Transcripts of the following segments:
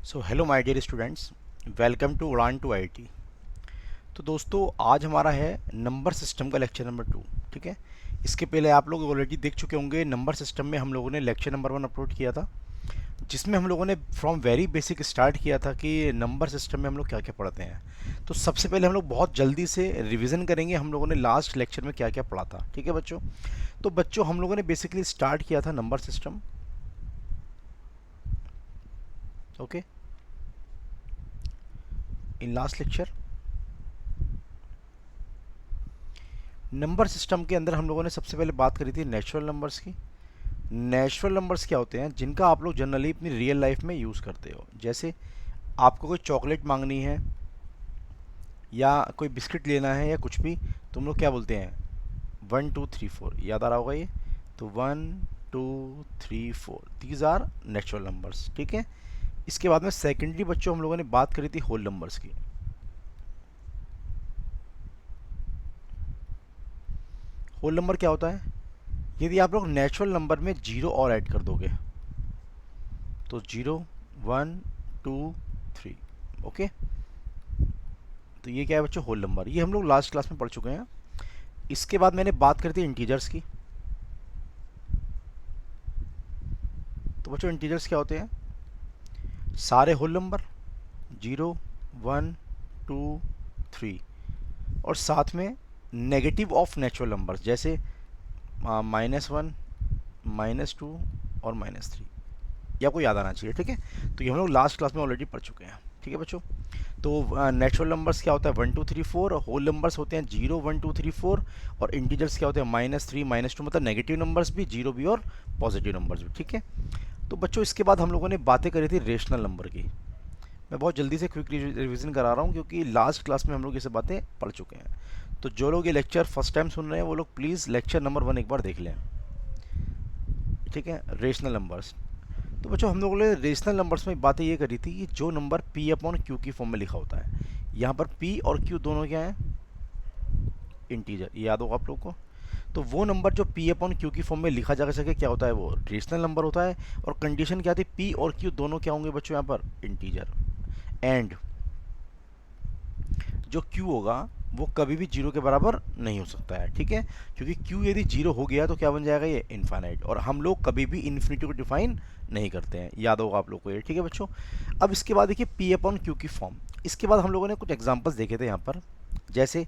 So hello my dear students, welcome to Udaan to IT. तो दोस्तों, आज हमारा है नंबर सिस्टम का लेक्चर नंबर 2। ठीक है। इसके पहले आप लोग ऑलरेडी देख चुके होंगे, नंबर सिस्टम में हम लोगों ने लेक्चर नंबर 1 अपलोड किया था, जिसमें हम लोगों ने फ्रॉम वेरी बेसिक स्टार्ट किया था कि नंबर सिस्टम में हम लोग क्या क्या पढ़ते हैं। तो सबसे पहले हम लोग बहुत जल्दी से रिवीजन करेंगे हम लोगों ने लास्ट लेक्चर में क्या क्या पढ़ा था। ठीक है बच्चों। तो बच्चों, हम लोगों ने बेसिकली स्टार्ट किया था number system. Okay. In last lecture number system के अंदर हम लोगों ने सबसे पहले बात करी थी नेचुरल नंबर्स की। नेचुरल नंबर्स क्या होते हैं? जिनका आप लोग जनरली अपनी रियल लाइफ में यूज़ करते हो। जैसे आपको कोई चॉकलेट मांगनी है या कोई बिस्किट लेना है या कुछ भी, तुम लोग क्या बोलते हैं? 1 2 3 4, याद आ रहा होगा ये। तो 1 2 3 4, दीज आर नेचुरल नंबर्स। ठीक है। इसके बाद में सेकेंडरी बच्चों हम लोगों ने बात करी थी होल नंबर्स की। होल नंबर क्या होता है? यदि आप लोग नेचुरल नंबर में जीरो और ऐड कर दोगे तो 0 1 2 3। ओके। तो ये क्या है बच्चों? Whole number. ये हम लोग लास्ट क्लास में पढ़ चुके हैं। इसके बाद मैंने बात करी थी इंटीजर्स की। तो बच्चों, इंटीजर्स क्या होते हैं? सारे होल नंबर, 0 1 2 3, और साथ में नेगेटिव ऑफ नेचुरल नंबर्स, जैसे -1 -2 और -3। ये आपको याद आना चाहिए। ठीक है। तो ये हम लोग लास्ट क्लास में ऑलरेडी पढ़ चुके हैं। ठीक है बच्चों। तो नेचुरल नंबर्स क्या होता है? 1 2 3 4। होल नंबर्स होते हैं 0 1 2 3 4। और इंटीजर्स क्या होते हैं? -3 -2, मतलब नेगेटिव नंबर्स भी, जीरो भी और पॉजिटिव नंबर्स भी। ठीक है। तो बच्चों, इसके बाद हम लोगों ने बातें करी थी रेशनल नंबर की। मैं बहुत जल्दी से क्विक रिवीजन करा रहा हूँ क्योंकि लास्ट क्लास में हम लोग ये सब बातें पढ़ चुके हैं। तो जो लोग ये लेक्चर फर्स्ट टाइम सुन रहे हैं वो लोग प्लीज़ लेक्चर नंबर 1 एक बार देख लें। ठीक है। Rational numbers. तो बच्चों, हम लोगों ने रेशनल नंबर्स में बातें ये करी थी कि जो नंबर पी अपॉन क्यू की फॉर्म में लिखा होता है। यहाँ पर पी और क्यू दोनों क्या हैं? इंटीजर। ये याद होगा आप लोग को। तो वो नंबर जो पी अपॉन क्यू की फॉर्म में लिखा जा सके, क्या होता है? वो रेशनल नंबर होता है। और कंडीशन क्या थी? पी और क्यू दोनों क्या होंगे बच्चों? यहाँ पर इंटीजर। एंड जो क्यू होगा वो कभी भी जीरो के बराबर नहीं हो सकता है। ठीक है। क्योंकि क्यू यदि जीरो हो गया तो क्या बन जाएगा? ये इनफाइनाइट। और हम लोग कभी भी इन्फिनिटी को डिफाइन नहीं करते हैं। याद होगा आप लोग को ये। ठीक है बच्चों। अब इसके बाद देखिए पी अपॉन क्यू की फॉर्म। इसके बाद हम लोगों ने कुछ एग्जांपल्स देखे थे यहाँ पर। जैसे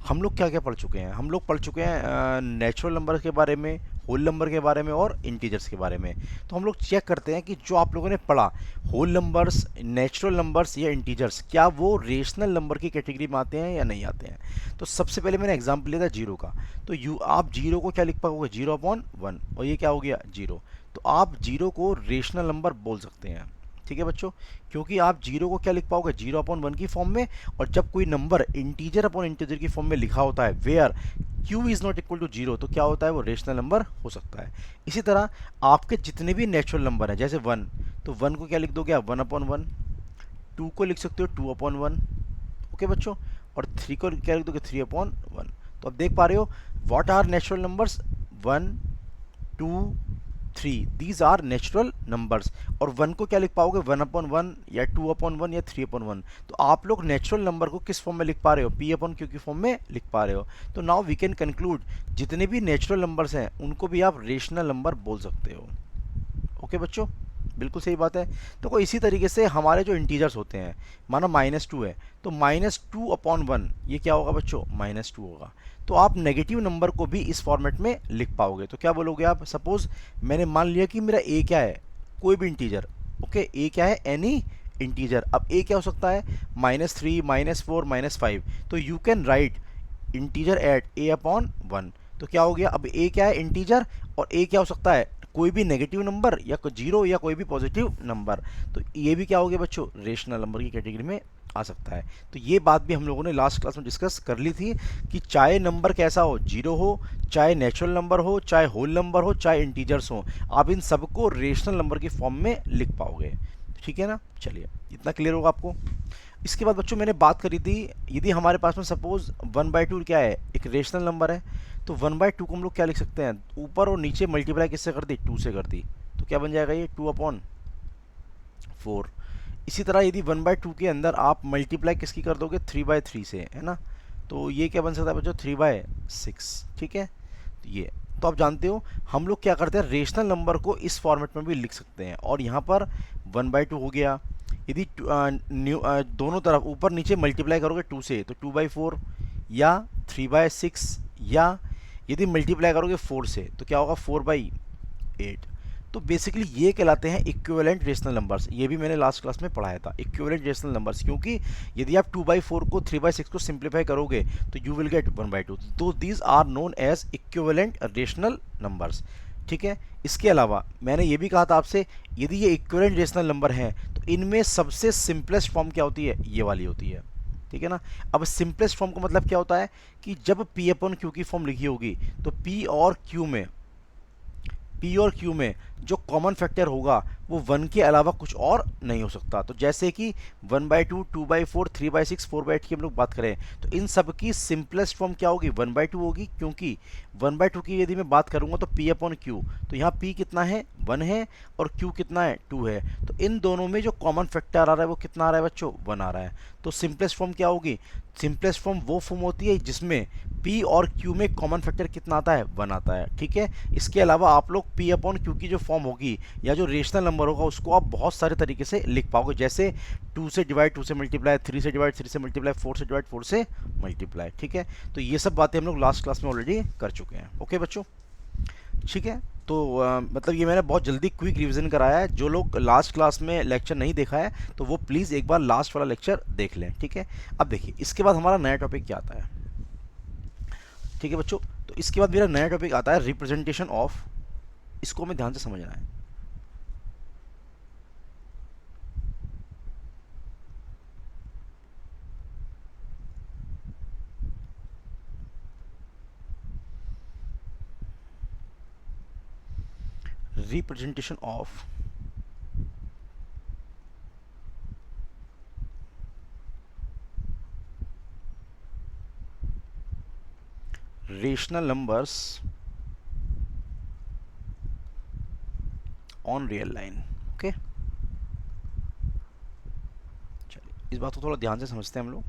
हम लोग क्या क्या पढ़ चुके हैं? हम लोग पढ़ चुके हैं नेचुरल नंबर के बारे में, होल नंबर के बारे में और इंटीजर्स के बारे में। तो हम लोग चेक करते हैं कि जो आप लोगों ने पढ़ा, होल नंबर्स, नेचुरल नंबर्स या इंटीजर्स, क्या वो रेशनल नंबर की कैटेगरी में आते हैं या नहीं आते हैं। तो सबसे पहले मैंने एग्जांपल लिया था जीरो का। तो आप जीरो को क्या लिख पाओगे? 0/1, और ये क्या हो गया? जीरो। तो आप जीरो को रेशनल नंबर बोल सकते हैं। ठीक है बच्चों। क्योंकि आप जीरो को क्या लिख पाओगे? 0/1 की फॉर्म में। और जब कोई नंबर इंटीजर अपॉन इंटीजर की फॉर्म में लिखा होता है, where Q is not equal to zero, तो क्या होता है? वो रेशनल नंबर हो सकता है। इसी तरह आपके जितने भी नेचुरल नंबर हैं, जैसे 1, तो 1 को क्या लिख दोगे आप? 1/1। 2 को लिख सकते हो 2/1। ओके बच्चों। और 3 को क्या लिख दोगे? 3/1। तो अब देख पा रहे हो, what are natural numbers? 1 2 3, these are natural numbers. और 1 को क्या लिख पाओगे? 1/1 या 2/1 या 3/1। तो आप लोग नेचुरल नंबर को किस फॉर्म में लिख पा रहे हो? पी अपॉन क्यू की फॉर्म में लिख पा रहे हो। तो नाउ वी कैन कंक्लूड, जितने भी नेचुरल नंबर्स हैं उनको भी आप रेशनल नंबर बोल सकते हो। ओके बच्चों, बिल्कुल सही बात है। तो कोई इसी तरीके से हमारे जो इंटीजर्स होते हैं, मानो -2 है, तो -2/1 ये क्या होगा बच्चों? -2 होगा। तो आप नेगेटिव नंबर को भी इस फॉर्मेट में लिख पाओगे। तो क्या बोलोगे आप? सपोज मैंने मान लिया कि मेरा ए क्या है? कोई भी इंटीजर। ओके, ए क्या है? Any integer. अब ए क्या हो सकता है? -3 -4 -5। तो you can write integer at a/1। तो क्या हो गया? अब ए क्या है? इंटीजर। और ए क्या हो सकता है? कोई भी नेगेटिव नंबर या जीरो या कोई भी पॉजिटिव नंबर। तो ये भी क्या हो गया बच्चों? रेशनल नंबर की कैटेगरी में आ सकता है। तो ये बात भी हम लोगों ने लास्ट क्लास में डिस्कस कर ली थी कि चाहे नंबर कैसा हो, जीरो हो, चाहे नेचुरल नंबर हो, चाहे होल नंबर हो, चाहे इंटीजर्स हो, आप इन सबको रेशनल नंबर की फॉर्म में लिख पाओगे। ठीक है ना? चलिए, इतना क्लियर होगा आपको। इसके बाद बच्चों मैंने बात करी थी, यदि हमारे पास में सपोज 1/2 क्या है? एक रेशनल नंबर है। तो 1/2 को हम लोग क्या लिख सकते हैं? ऊपर और नीचे मल्टीप्लाई किससे कर दी? 2 से कर दी। तो क्या बन जाएगा ये? 2/4। इसी तरह यदि 1/2 के अंदर आप मल्टीप्लाई किसकी कर दोगे, 3/3 से, है ना, तो ये क्या बन सकता है बच्चों, 3/6, ठीक है। तो ये, तो आप जानते हो हम लोग क्या करते हैं, रेशनल नंबर को इस फॉर्मेट में भी लिख सकते हैं। और यहाँ पर 1/2 हो गया, यदि दोनों तरफ ऊपर नीचे मल्टीप्लाई करोगे 2 से तो 2/4 या 3/6, या यदि मल्टीप्लाई करोगे 4 से तो क्या होगा, 4/8। तो बेसिकली ये कहलाते हैं इक्विवेलेंट रेशनल नंबर्स। ये भी मैंने लास्ट क्लास में पढ़ाया था, इक्विवेलेंट रेशनल नंबर्स, क्योंकि यदि आप 2/4 को 3/6 को सिंप्लीफाई करोगे तो यू विल गेट 1/2। तो these are known as equivalent rational numbers, ठीक है। इसके अलावा मैंने ये भी कहा था आपसे, यदि ये इक्विवेलेंट रेशनल नंबर हैं तो इनमें सबसे सिंपलेस्ट फॉर्म क्या होती है, ये वाली होती है, ठीक है ना। अब सिंपलेस्ट फॉर्म का मतलब क्या होता है कि जब P/Q की फॉर्म लिखी होगी तो P और Q में जो कॉमन फैक्टर होगा वो 1 के अलावा कुछ और नहीं हो सकता। तो जैसे कि 1/2, 2/4, 3/6, 4/8 की हम लोग बात करें तो इन सब की सिंपलेस्ट फॉर्म क्या होगी, 1/2 होगी, क्योंकि 1/2 की यदि मैं बात करूंगा तो P/Q, तो यहाँ P कितना है, 1 है, और Q कितना है, 2 है। तो इन दोनों में जो कॉमन फैक्टर आ रहा है वो कितना आ रहा है बच्चों, 1 आ रहा है। तो सिंपलेस्ट फॉर्म क्या होगी, सिंपलेस्ट फॉर्म वो फॉर्म होती है जिसमें P और Q में कॉमन फैक्टर कितना आता है, 1 आता है, ठीक है। इसके अलावा आप लोग P/Q की जो फॉर्म होगी या जो रेशनल नंबर होगा उसको आप बहुत सारे तरीके से लिख पाओगे, जैसे 2 से डिवाइड 2 से मल्टीप्लाई, 3 से डिवाइड 3 से मल्टीप्लाई, 4 से डिवाइड 4 से मल्टीप्लाई, ठीक है। तो ये सब बातें हम लोग लास्ट क्लास में ऑलरेडी कर चुके हैं, ओके बच्चों, ठीक है। तो मतलब ये मैंने बहुत जल्दी क्विक रिवीजन कराया है। जो लोग लास्ट क्लास में लेक्चर नहीं देखा है तो वो प्लीज़ एक बार लास्ट वाला लेक्चर देख लें, ठीक है। अब देखिए इसके बाद हमारा नया टॉपिक क्या आता है, ठीक है बच्चों। तो इसके बाद मेरा नया टॉपिक आता है रिप्रेजेंटेशन ऑफ, इसको हमें ध्यान से समझना है। Representation of rational numbers on real line, okay. चलिए इस बात को थोड़ा ध्यान से समझते हैं हम लोग,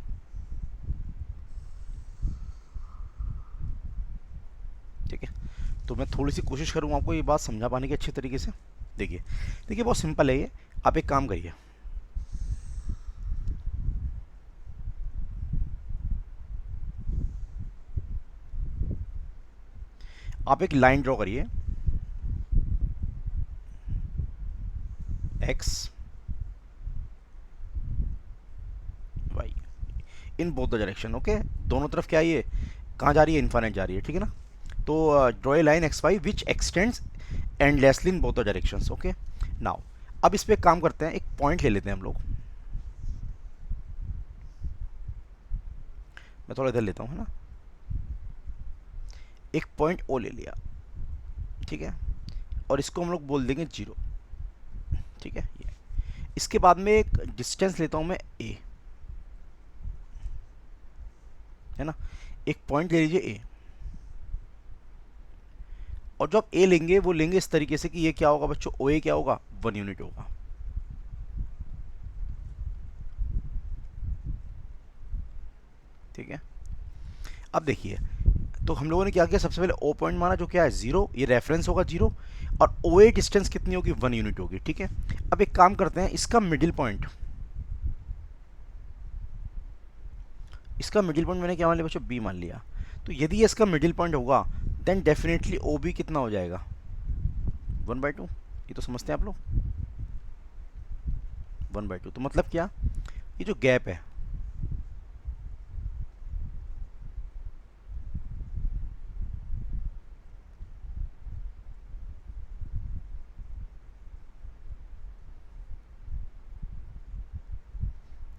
ठीक है। तो मैं थोड़ी सी कोशिश करूँगा आपको ये बात समझा पाने की अच्छे तरीके से। देखिए देखिए बहुत सिंपल है ये। आप एक काम करिए, आप एक लाइन ड्रॉ करिए, X Y in both the direction, okay. दोनों तरफ क्या है, ये कहाँ जा रही है, इन्फाइनाइट जा रही है, ठीक है ना। तो draw a line X Y which extends endlessly in both the directions, okay. Now अब इस पे काम करते हैं, एक पॉइंट ले लेते हैं हम लोग। मैं थोड़ा इधर लेता हूँ, है ना। एक पॉइंट ओ ले लिया, ठीक है, और इसको हम लोग बोल देंगे 0, ठीक है। ये इसके बाद में एक डिस्टेंस लेता हूँ मैं ए, है ना। एक पॉइंट ले लीजिए ए, और जो आप ए लेंगे वो लेंगे इस तरीके से कि ये क्या होगा बच्चों, ओ ए क्या होगा, 1 यूनिट होगा, ठीक है। अब देखिए तो हम लोगों ने क्या किया, सबसे पहले ओ पॉइंट माना जो क्या है 0, ये रेफरेंस होगा 0, और ओ ए डिस्टेंस कितनी होगी, 1 यूनिट होगी, ठीक है। अब एक काम करते हैं, इसका मिडिल पॉइंट मैंने क्या मान लिया बच्चों, बी मान लिया। तो यदि ये इसका मिडिल पॉइंट होगा देन डेफिनेटली ओ बी कितना हो जाएगा, 1/2। ये तो समझते हैं आप लोग, 1/2। तो मतलब क्या, ये जो गैप है,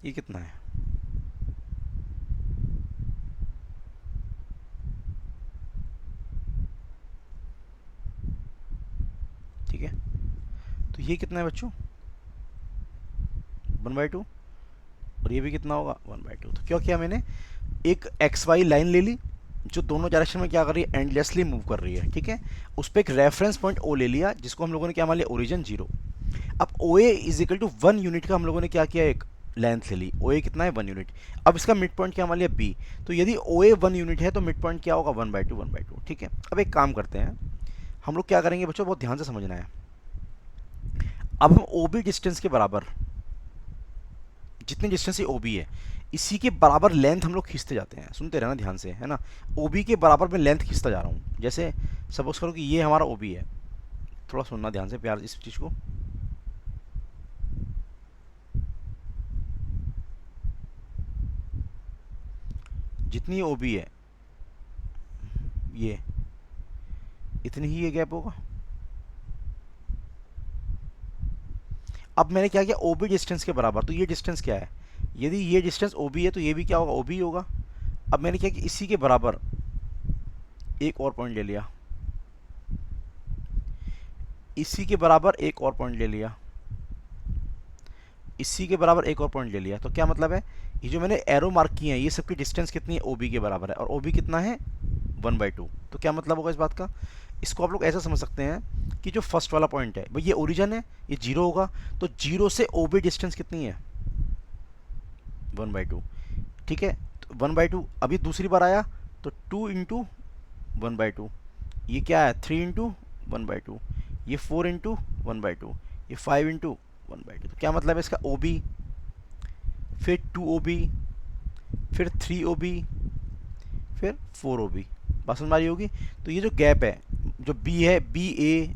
ये कितना है, ठीक है। तो ये कितना है बच्चों, 1/2, और ये भी कितना होगा, 1/2। तो क्या किया मैंने, एक एक्स वाई लाइन ले ली जो दोनों डायरेक्शन में क्या कर रही है, एंडलेसली मूव कर रही है, ठीक है। उस पर एक रेफरेंस पॉइंट ओ ले लिया जिसको हम लोगों ने क्या मान लिया, ओरिजिन 0। अब ओ ए इज इक्वल टू 1 यूनिट का हम लोगों ने क्या किया, एक लेंथ ले ली। ओ ए कितना है, 1 यूनिट। अब इसका मिड पॉइंट क्या मान लिया, बी। तो यदि ओ ए 1 यूनिट है तो मिड पॉइंट क्या होगा, 1/2 1/2। ठीक है, अब एक काम करते हैं, हम लोग क्या करेंगे बच्चों, बहुत ध्यान से समझना है। अब हम ओ बी डिस्टेंस के बराबर, जितनी डिस्टेंस ये ओ बी है, इसी के बराबर लेंथ हम लोग खींचते जाते हैं। सुनते रहना ध्यान से, है ना। ओ बी के बराबर मैं लेंथ खींचता जा रहा हूँ। जैसे सपोज करो कि ये हमारा ओ बी है, थोड़ा सुनना ध्यान से प्यार इस चीज़ को। जितनी ओ बी है ये, इतनी ही ये गैप होगा। अब मैंने क्या किया, ओ बी डिस्टेंस के बराबर, तो ये डिस्टेंस क्या है, यदि ये डिस्टेंस ओ बी है तो ये भी क्या होगा, ओ बी होगा। अब मैंने क्या कि इसी के बराबर एक और पॉइंट ले लिया, इसी के बराबर एक और पॉइंट ले लिया, इसी के बराबर एक और पॉइंट ले लिया। तो क्या मतलब है, ये जो मैंने एरो मार्क किए हैं ये सबकी डिस्टेंस कितनी है, ओ बी के बराबर है, और ओ बी कितना है, 1/2। तो क्या मतलब होगा इस बात का, इसको आप लोग ऐसा समझ सकते हैं कि जो फर्स्ट वाला पॉइंट है भाई ये ओरिजिन है, ये जीरो होगा, तो जीरो से ओ बी डिस्टेंस कितनी है, 1/2। ठीक है, तो 1/2। अभी दूसरी बार आया तो 2 × 1/2, ये क्या है, 3 × 1/2, ये 4 × 1/2, ये 5 × 1/2। तो क्या मतलब है इसका, ओ बी, फिर 2 OB, फिर 3 OB, फिर 4 OB। बात समझ आ रही होगी। तो ये जो गैप है, जो बी है, BACDE,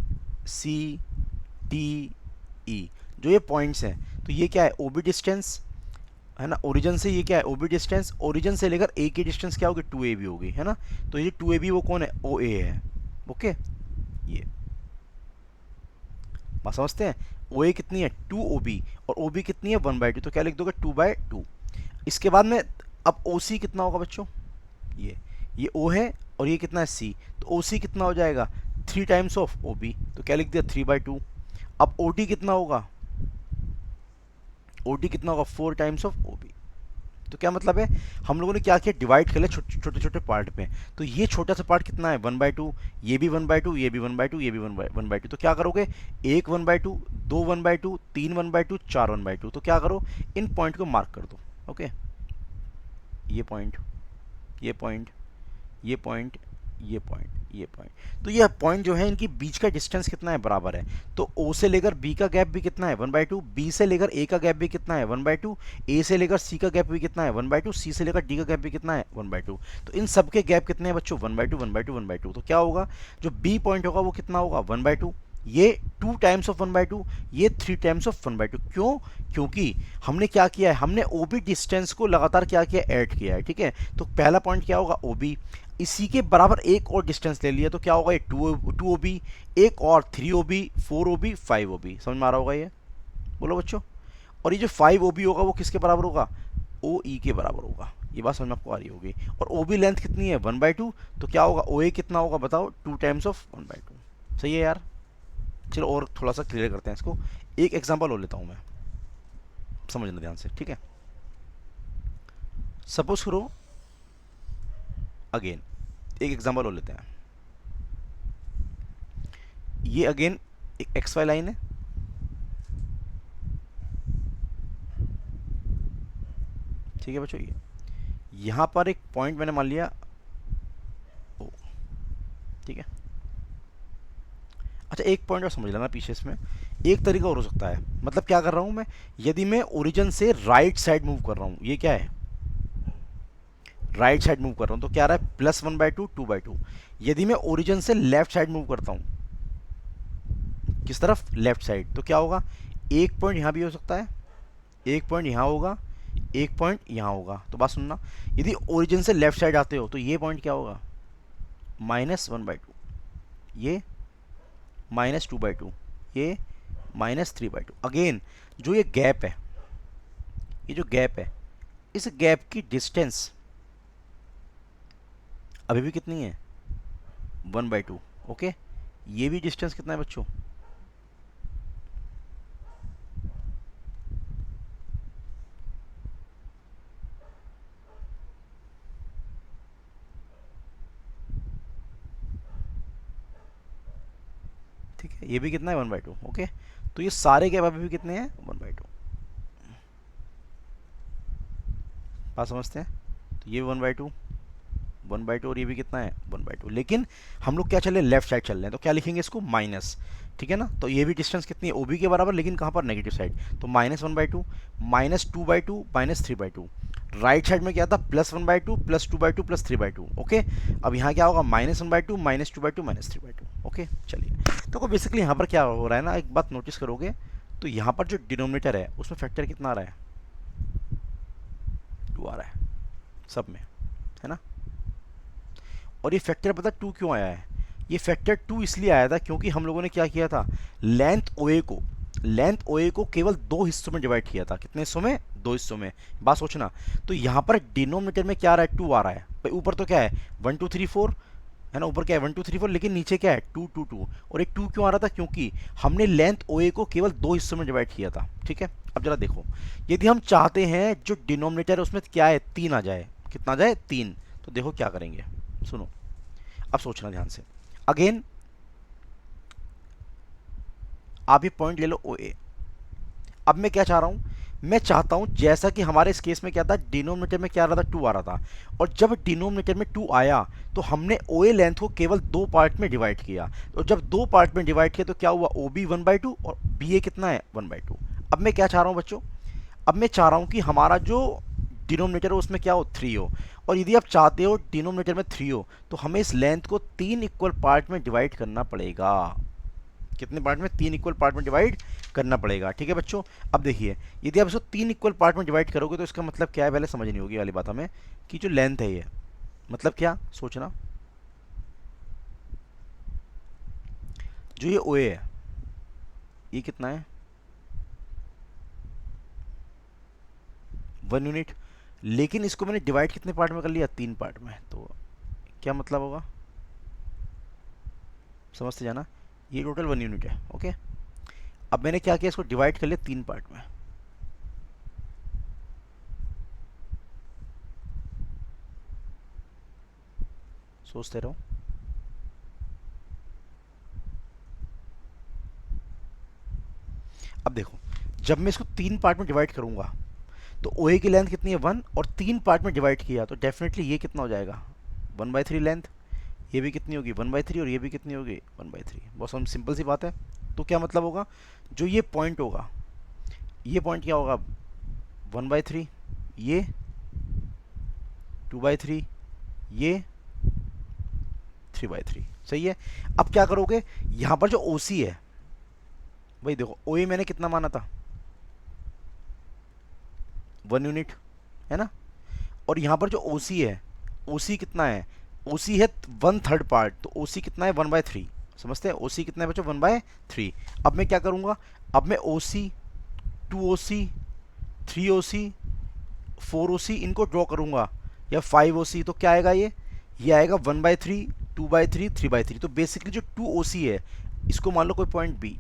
जो ये पॉइंट्स हैं, तो ये क्या है, ओबी डिस्टेंस, है ना। ओरिजिन से ये क्या है, ओबी डिस्टेंस, ओरिजिन से लेकर ए की डिस्टेंस क्या होगी, 2AB होगी, है ना। तो ये 2AB वो कौन है, OA है। ओके, ये बात समझते हैं। OA कितनी है, 2 OB, और OB कितनी है, 1/2। तो क्या लिख दोगे, 2/2। इसके बाद में अब OC कितना होगा बच्चों, ये O है, और ये कितना है, C। तो OC कितना हो जाएगा, 3 टाइम्स ऑफ OB। तो क्या लिख दिया, 3/2। अब OD कितना होगा, OD कितना होगा, 4 टाइम्स ऑफ OB। तो क्या मतलब है, हम लोगों ने क्या किया, डिवाइड कर लिया छोटे छोटे पार्ट में। तो ये छोटा सा पार्ट कितना है, 1/2, ये भी 1/2, ये भी 1/2, ये भी 1/2। तो क्या करोगे, एक 1/2, दो 1/2, तीन 1/2, चार 1/2। तो क्या करो, इन पॉइंट को मार्क कर दो। ओके, ये पॉइंट, ये पॉइंट, ये पॉइंट, ये पॉइंट, ये पॉइंट। तो ये पॉइंट जो है इनकी बीच का डिस्टेंस कितना है, बराबर है। तो O से लेकर B का गैप भी कितना है, 1/2। B से लेकर A का गैप भी कितना है, 1/2। A से लेकर C का गैप भी कितना है, 1/2। C से लेकर D का गैप भी कितना है, 1/2। तो इन सब के गैप कितने हैं बच्चों, 1/2 1/2 1/2। तो क्या होगा, जो B पॉइंट होगा वो कितना होगा, 1/2। ये 2 टाइम्स ऑफ 1/2, ये 3 टाइम्स ऑफ 1/2। क्यों, क्योंकि हमने क्या किया है, हमने OB डिस्टेंस को लगातार क्या किया, ऐड किया है। ठीक है, तो पहला पॉइंट क्या होगा, OB, इसी के बराबर एक और डिस्टेंस ले लिया, तो क्या होगा, ये 2 OB, एक और 3 OB, 4 OB, 5 OB। समझ में आ रहा होगा ये, बोलो बच्चों। और ये जो 5 OB होगा वो किसके बराबर होगा, OE के बराबर होगा। ये बात समझ में आपको आ रही होगी। और OB लेंथ कितनी है, 1/2। तो क्या होगा, OA कितना होगा बताओ, 2 टाइम्स ऑफ 1/2। सही है यार। चलो और थोड़ा सा क्लियर करते हैं इसको, एक एग्जांपल और लेता हूँ मैं, समझना ध्यान से, ठीक है। सपोज करो, अगेन एक एग्जांपल और लेते हैं। ये अगेन एक XY लाइन है, ठीक है बच्चों। ये यहाँ पर एक पॉइंट मैंने मान लिया ओ, ठीक है। अच्छा एक पॉइंट और समझ लेना पीछे, इसमें एक तरीका और हो सकता है। मतलब क्या कर रहा हूँ मैं, यदि मैं ओरिजिन से राइट साइड मूव कर रहा हूँ, ये क्या है, राइट साइड मूव कर रहा हूँ, तो क्या आ रहा है, +1/2 2/2। यदि मैं ओरिजिन से लेफ्ट साइड मूव करता हूँ, किस तरफ, लेफ्ट साइड, तो क्या होगा, एक पॉइंट यहाँ भी हो सकता है, एक पॉइंट यहाँ होगा, एक पॉइंट यहाँ होगा। तो बात सुनना, यदि ओरिजिन से लेफ्ट साइड आते हो तो ये पॉइंट क्या होगा, -1/2, ये -2/2, ये -3/2। अगेन जो ये गैप है, ये जो गैप है, इस गैप की डिस्टेंस अभी भी कितनी है, 1/2। ओके, ये भी डिस्टेंस कितना है बच्चों, ठीक है, ये भी कितना है 1/2। ओके, तो ये सारे के अभी भी कितने हैं 1/2। बात समझते हैं, तो ये 1/2, 1/2 और ये भी कितना है 1/2। लेकिन हम लोग क्या चल रहे हैं, लेफ्ट साइड चल रहे हैं, तो क्या लिखेंगे इसको माइनस। ठीक है ना, तो ये भी डिस्टेंस कितनी है ओबी के बराबर, लेकिन कहाँ पर नेगेटिव साइड, तो -1/2, -2/2, -3/2। राइट साइड में क्या था, +1/2, +2/2, +3/2। ओके, अब यहाँ क्या होगा, -1/2, -2/2, -3/2। ओके, चलिए, तो बेसिकली यहाँ पर क्या हो रहा है ना, एक बात नोटिस करोगे, तो यहाँ पर जो डिनोमिनेटर है उसमें फैक्टर कितना आ रहा है, 2 आ रहा है सब में, है ना। और ये फैक्टर पता 2 क्यों आया है, ये फैक्टर 2 इसलिए आया था क्योंकि हम लोगों ने क्या किया था, लेंथ ओ ए को केवल 2 हिस्सों में डिवाइड किया था। कितने हिस्सों में, 2 हिस्सों में। बात सोचना, तो यहाँ पर डिनोमिनेटर में क्या आ रहा है, 2 आ रहा है भाई। ऊपर तो क्या है 1 2 3 4 है ना, ऊपर क्या है 1 2 3 4, लेकिन नीचे क्या है 2 2 2। और एक 2 क्यों आ रहा था, क्योंकि हमने लेंथ ओ ए को केवल 2 हिस्सों में डिवाइड किया था। ठीक है, अब जरा देखो, यदि हम चाहते हैं जो डिनोमिनेटर है उसमें क्या है 3 आ जाए, कितना आ जाए 3, तो देखो क्या करेंगे, सुनो, अब सोचना ध्यान से। अगेन आप ये पॉइंट ले लो ओ ए। अब मैं क्या चाह रहा हूं, मैं चाहता हूं जैसा कि हमारे इस केस में क्या था, डिनोमिनेटर में क्या आ रहा था 2 आ रहा था, और जब डिनोमिनेटर में 2 आया तो हमने ओ ए लेंथ को केवल 2 पार्ट में डिवाइड किया। तो जब 2 पार्ट में डिवाइड किया तो क्या हुआ, ओ बी 1/2 और बी ए कितना है 1/2। अब मैं क्या चाह रहा हूं बच्चों, अब मैं चाह रहा हूं कि हमारा जो डिनोमिनेटर हो उसमें क्या हो 3 हो, और यदि आप चाहते हो डिनोमिनेटर में 3 हो तो हमें इस लेंथ को 3 इक्वल पार्ट में डिवाइड करना पड़ेगा। कितने पार्ट में, 3 इक्वल पार्ट में डिवाइड करना पड़ेगा। ठीक है बच्चों, अब देखिए, यदि आप इसको 3 इक्वल पार्ट में डिवाइड करोगे तो इसका मतलब क्या है, पहले समझ नहीं होगी वाली बात हमें, कि जो लेंथ है ये मतलब क्या, सोचना, जो ये ओ ए है ये कितना है 1 यूनिट, लेकिन इसको मैंने डिवाइड कितने पार्ट में कर लिया, 3 पार्ट में। तो क्या मतलब होगा, समझते जाना, ये टोटल 1 यूनिट है। ओके, अब मैंने क्या किया, इसको डिवाइड कर लिया 3 पार्ट में। सोचते रहो, अब देखो, जब मैं इसको 3 पार्ट में डिवाइड करूंगा तो ओ ए की लेंथ कितनी है 1, और 3 पार्ट में डिवाइड किया तो डेफिनेटली ये कितना हो जाएगा 1/3 लेंथ, ये भी कितनी होगी 1/3, और ये भी कितनी होगी 1/3। बहुत हम सिंपल सी बात है। तो क्या मतलब होगा, जो ये पॉइंट होगा, ये पॉइंट क्या होगा 1/3, ये 2/3, ये 3/3। सही है। अब क्या करोगे, यहाँ पर जो ओ सी है, भाई देखो ओ ए मैंने कितना माना था 1 यूनिट, है ना, और यहाँ पर जो ओ सी है, ओ सी कितना है, ओ सी है 1/3 पार्ट, तो ओ सी कितना है 1/3। समझते हैं, ओ सी कितना है बच्चों 1/3। अब मैं क्या करूँगा, अब मैं ओ सी, 2 ओ सी, 3 ओ सी, 4 ओ सी इनको ड्रॉ करूँगा, या 5 ओ सी, तो क्या आएगा ये आएगा 1/3, 2/3, 3/3। तो बेसिकली जो 2 ओ सी है, इसको मान लो कोई पॉइंट बी,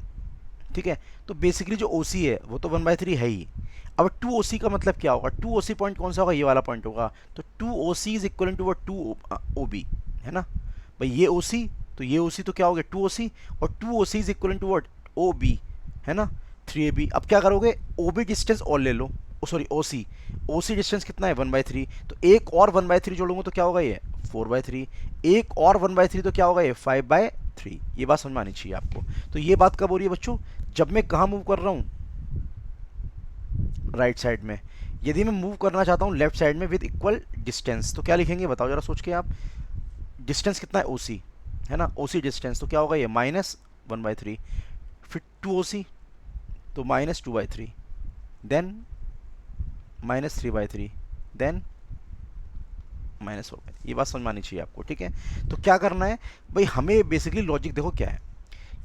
ठीक है, तो बेसिकली जो ओ सी है वो तो 1/3 है ही। अब 2 ओ सी का मतलब क्या होगा, 2 ओ सी पॉइंट कौन सा होगा, ये वाला पॉइंट होगा। तो 2 O C is equal to 2 O B, है ना भाई, ये ओ सी, तो ये ओ सी तो क्या हो गया 2 ओ सी, और 2 O C is equal to what O B, है ना 3 ए बी। अब क्या करोगे, ओ बी डिस्टेंस और ले लो, सॉरी ओ सी डिस्टेंस कितना है 1/3, तो एक और 1/3 जोड़ूंगा तो क्या होगा ये 4/3, एक और 1/3 तो क्या होगा ये 5/3। ये बात समझ में आनी चाहिए आपको। तो ये बात कब हो रही है बच्चों, जब मैं कहाँ मूव कर रहा हूँ, राइट साइड में। यदि मैं मूव करना चाहता हूँ लेफ्ट साइड में विद इक्वल डिस्टेंस, तो क्या लिखेंगे बताओ जरा सोच के आप, डिस्टेंस कितना है ओ सी, है ना, ओ सी डिस्टेंस, तो क्या होगा ये -1/3, फिर 2 ओ सी, तो -2/3, देन -3/3, देन -4/3। ये बात समझ में आनी चाहिए आपको, ठीक है। तो क्या करना है भाई, हमें बेसिकली लॉजिक देखो क्या है,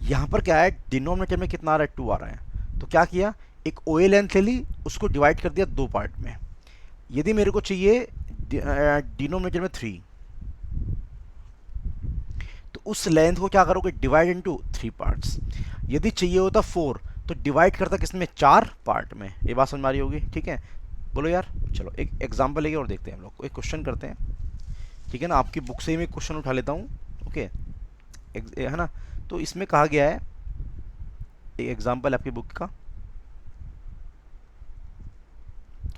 यहाँ पर क्या है डिनोमिनेटर में कितना आ रहा है 2 आ रहा है, तो क्या किया, एक ओ ए लेंथ ले ली, उसको डिवाइड कर दिया 2 पार्ट में। यदि मेरे को चाहिए डिनोमिनेटर में 3, तो उस लेंथ को क्या करोगे डिवाइड इनटू 3 पार्ट्स। यदि चाहिए होता 4 तो डिवाइड करता किसमें 4 पार्ट में। ये बात समझ में आ रही होगी, ठीक है। बोलो यार, चलो एक एग्जांपल लेके और देखते हैं हम लोग, एक क्वेश्चन करते हैं, ठीक है ना, आपकी बुक से ही मैं क्वेश्चन उठा लेता हूँ। ओके, है ना, तो इसमें कहा गया है एक एग्जांपल आपकी बुक का,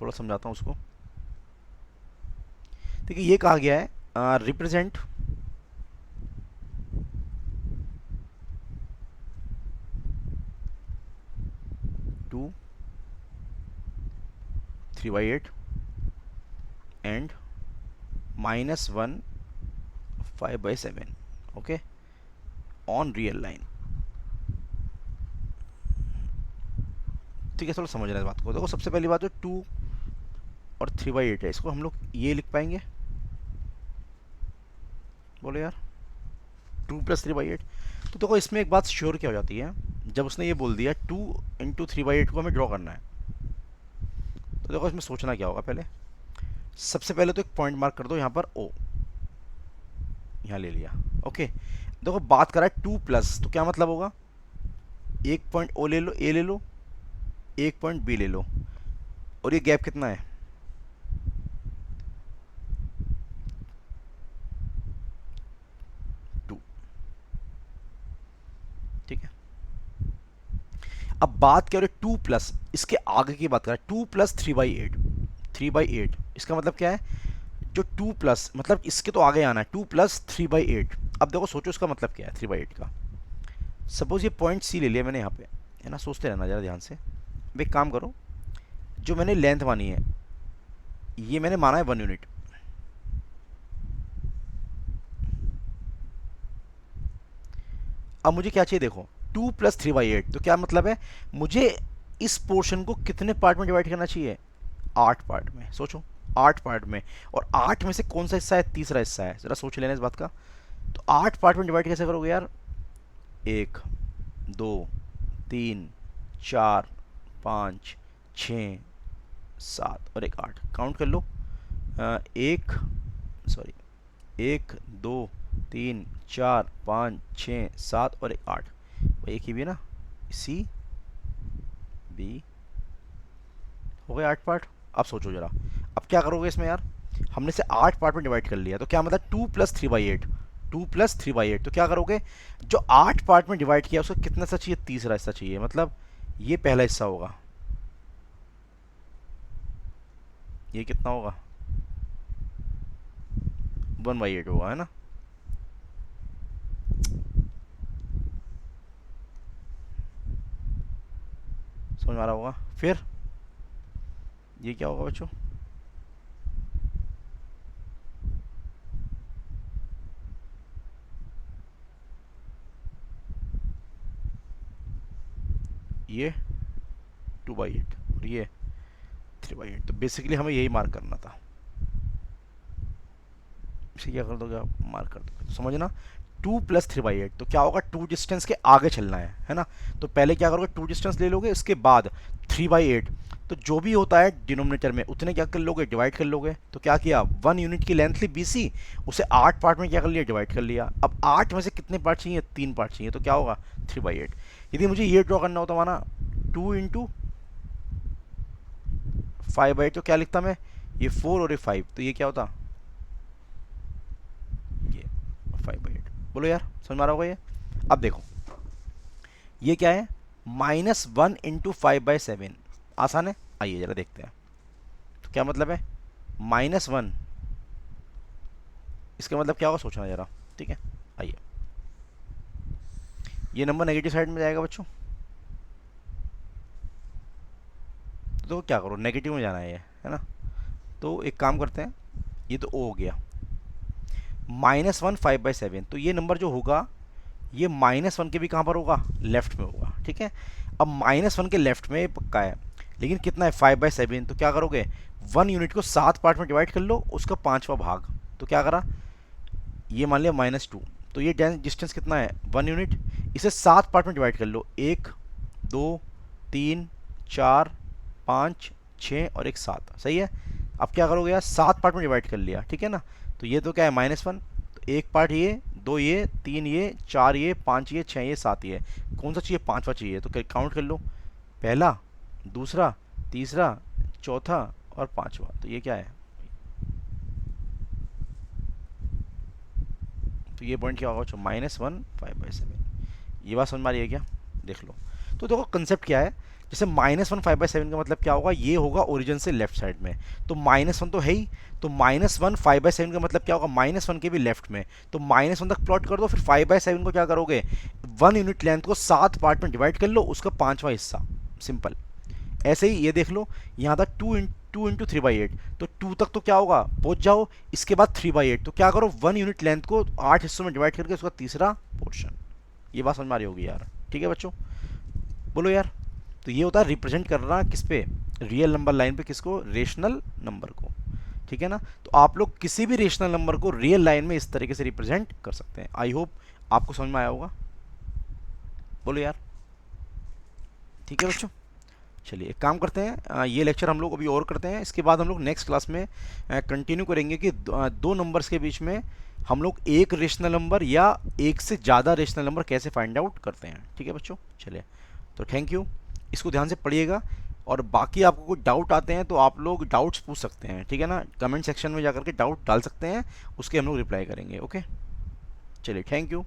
थोड़ा समझाता हूँ उसको। देखिए ये कहा गया है represent to 3/8 and -1 5/7, okay, on real line. ठीक है, थोड़ा समझना इस बात को। देखो सबसे पहली बात तो 2 और 3/8 है, इसको हम लोग ये लिख पाएंगे, बोलो यार, 2 + 3/8। तो देखो इसमें एक बात श्योर क्या हो जाती है, जब उसने ये बोल दिया 2 × 3/8 को हमें ड्रॉ करना है, तो देखो इसमें सोचना क्या होगा। पहले सबसे पहले तो एक पॉइंट मार्क कर दो यहाँ पर ओ, यहाँ ले लिया, ओके। देखो बात करा है 2+, तो क्या मतलब होगा, एक पॉइंट ओ ले लो, ए ले लो, एक पॉइंट बी ले लो, और ये गैप कितना है, 2, ठीक है। अब बात करें 2+, इसके आगे की बात करें 2 + 3/8, 3/8 इसका मतलब क्या है, जो 2+ मतलब इसके तो आगे आना है, 2 + 3/8। अब देखो सोचो इसका मतलब क्या है 3/8 का। सपोज ये पॉइंट सी ले लिया मैंने यहाँ पे, है ना, सोचते रहना ज़रा ध्यान से। अब एक काम करो, जो मैंने लेंथ मानी है, ये मैंने माना है 1 यूनिट। अब मुझे क्या चाहिए, देखो 2 + 3/8, तो क्या मतलब है, मुझे इस पोर्शन को कितने पार्ट में डिवाइड करना चाहिए, 8 पार्ट में। सोचो 8 पार्ट में, और 8 में से कौन सा हिस्सा है, तीसरा हिस्सा है, ज़रा सोच लेना इस बात का। तो 8 पार्ट में डिवाइड कैसे करोगे यार, 1 2 3 4 5 6 7 और एक 8, काउंट कर लो। एक, सॉरी, 1 2 3 4 5 6 7 और एक 8, भाई एक ही भी है ना, सी बी, हो गए 8 पार्ट। अब सोचो जरा, अब क्या करोगे इसमें यार, हमने से 8 पार्ट में डिवाइड कर लिया, तो क्या मतलब 2 + 3/8, 2 + 3/8, तो क्या करोगे, जो 8 पार्ट में डिवाइड किया उसका कितना हिस्सा चाहिए, तीसरा हिस्सा चाहिए, मतलब ये पहला हिस्सा होगा, ये कितना होगा, 1/8 होगा, है ना। समझ में आ रहा होगा। फिर ये क्या होगा बच्चों, ये 2/8 और ये 3/8, तो बेसिकली हमें यही मार्क करना था। इसे क्या कर दोगे आप, मार्क कर दोगे, तो समझना 2 + 3/8, तो क्या होगा, 2 डिस्टेंस के आगे चलना है ना। तो पहले क्या करोगे, 2 डिस्टेंस ले लोगे, उसके बाद 3/8, तो जो भी होता है डिनोमिनेटर में उतने क्या कर लोगे, डिवाइड कर लोगे। तो क्या किया, 1 यूनिट की लेंथ ली BC, उसे 8 पार्ट में क्या कर लिया, डिवाइड कर लिया। अब 8 में से कितने पार्ट चाहिए, 3 पार्ट चाहिए, तो क्या होगा 3/8। यदि मुझे ये ड्रॉ करना होता माना 2 × 5/8, तो क्या लिखता मैं, ये 4 और ये 5, तो ये क्या होता, ये 5/8। बोलो यार, समझ में आ रहा होगा ये। अब देखो ये क्या है, -1 × 5/7, आसान है, आइए जरा देखते हैं। तो क्या मतलब है, -1, इसका मतलब क्या होगा, सोचना जरा, ठीक है। आइए, ये नंबर नेगेटिव साइड में जाएगा बच्चों, तो क्या करो, नेगेटिव में जाना है ये, है ना। तो एक काम करते हैं, ये तो ओ हो गया, -1 5/7, तो ये नंबर जो होगा, ये -1 के भी कहाँ पर होगा, लेफ्ट में होगा, ठीक है। अब -1 के लेफ्ट में पक्का है, लेकिन कितना है, 5/7, तो क्या करोगे, 1 यूनिट को 7 पार्ट में डिवाइड कर लो, उसका 5वां भाग, तो क्या करा, ये मान लिया -2, तो ये डिस्टेंस कितना है, 1 यूनिट, इसे 7 पार्ट में डिवाइड कर लो, 1 2 3 4 5 6 और एक 7, सही है। अब क्या करोगे यार, 7 पार्ट में डिवाइड कर लिया, ठीक है ना। तो ये तो क्या है, -1, तो एक पार्ट ये, 2 ये, 3 ये, 4 ये, 5 ये, 6 ये, 7 ये, कौन सा चाहिए, 5वां चाहिए, तो काउंट कर लो, पहला, दूसरा, तीसरा, चौथा और 5वां, तो ये क्या है, तो ये पॉइंट क्या होगा, -1 5/7। ये बात समझ में आ रही है क्या, देख लो। तो देखो कंसेप्ट क्या है, जैसे -1 5/7 का मतलब क्या होगा, ये होगा ओरिजिन से लेफ्ट साइड में, तो -1 तो है ही, तो -1 5/7 का मतलब क्या होगा, -1 के भी लेफ्ट में, तो -1 तक प्लॉट कर दो, फिर 5/7 को क्या करोगे, 1 यूनिट लेंथ को 7 पार्ट में डिवाइड कर लो, उसका 5वां हिस्सा, सिंपल। ऐसे ही ये देख लो, यहाँ था 2 इंटू 3/8, तो 2 तक तो क्या होगा, पहुंच जाओ, इसके बाद 3/8, तो क्या करो, 1 यूनिट लेंथ को 8 हिस्सों में डिवाइड करके उसका तीसरा पोर्शन। ये बात समझ में आ रही होगी यार, ठीक है बच्चों, बोलो यार। तो ये होता है रिप्रेजेंट करना किस पे, रियल नंबर लाइन पे, किसको, रेशनल नंबर को, ठीक है ना। तो आप लोग किसी भी रेशनल नंबर को रियल लाइन में इस तरीके से रिप्रेजेंट कर सकते हैं। आई होप आपको समझ में आया होगा, बोलो यार, ठीक है बच्चों। चलिए एक काम करते हैं, ये लेक्चर हम लोग अभी और करते हैं, इसके बाद हम लोग नेक्स्ट क्लास में कंटिन्यू करेंगे कि दो नंबर्स के बीच में हम लोग एक रेशनल नंबर या एक से ज़्यादा रेशनल नंबर कैसे फाइंड आउट करते हैं, ठीक है बच्चों। चलिए, तो थैंक यू, इसको ध्यान से पढ़िएगा, और बाकी आपको कोई डाउट आते हैं तो आप लोग डाउट्स पूछ सकते हैं, ठीक है ना, कमेंट सेक्शन में जाकर के डाउट डाल सकते हैं, उसके हम लोग रिप्लाई करेंगे। ओके, चलिए, थैंक यू।